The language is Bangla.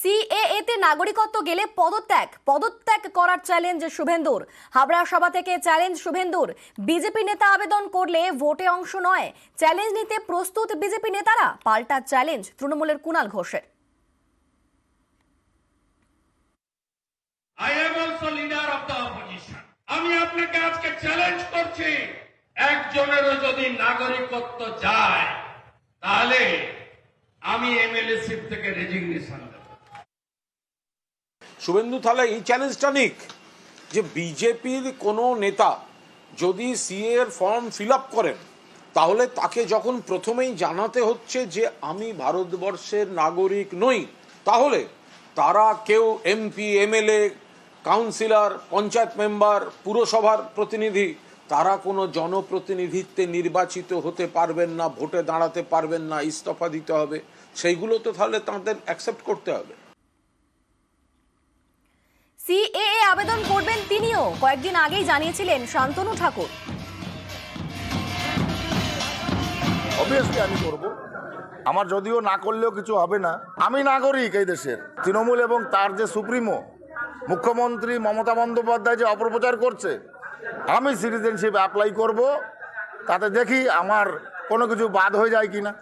সিএএ তে নাগরিকত্ব গেলে পদত্যাগ করার চ্যালেঞ্জ শুভেন্দুর। হাবড়া সভা থেকে চ্যালেঞ্জ শুভেন্দুর। বিজেপি নেতা আবেদন করলে ভোটে অংশ নয়, চ্যালেঞ্জ নিতে প্রস্তুত বিজেপি নেতারা। পাল্টা চ্যালেঞ্জ তৃণমূলের কুণাল ঘোষের। I am also leader of the opposition. আমি আপনাকে আজকে চ্যালেঞ্জ করছি, একজনেরও যদি নাগরিকত্ব যায় তাহলে আমি এমএলএ সিট থেকে রেজিগনেশন দেব। শুভেন্দু তাহলে এই চ্যালেঞ্জটা নিক যে বিজেপির কোনো নেতা যদি সিএ এর ফর্ম ফিল আপ করেন তাহলে তাকে যখন প্রথমেই জানাতে হচ্ছে যে আমি ভারতবর্ষের নাগরিক নই, তাহলে তারা কেউ MP, MLA, councillor, panchayat member, পুরসভার প্রতিনিধি, তারা কোনো জনপ্রতিনিধিত্বে নির্বাচিত হতে পারবেন না, ভোটে দাঁড়াতে পারবেন না, ইস্তফা দিতে হবে। সেইগুলো তো তাহলে তাদের অ্যাকসেপ্ট করতে হবে। সিএএ আবেদন করবেন তিনিও, কয়েকদিন আগেই জানিয়েছিলেন শান্তনু ঠাকুর। অবভিয়াসলি আমি করব, আমার যদিও না করলেও কিছু হবে না। আমি নাগরিক এই দেশের। তৃণমূল এবং তার যে সুপ্রিমো মুখ্যমন্ত্রী মমতা বন্দ্যোপাধ্যায় যে অপপ্রচার করছে, আমি সিটিজেনশিপ অ্যাপ্লাই করব, তাতে দেখি আমার কোনো কিছু বাদ হয়ে যায় কিনা।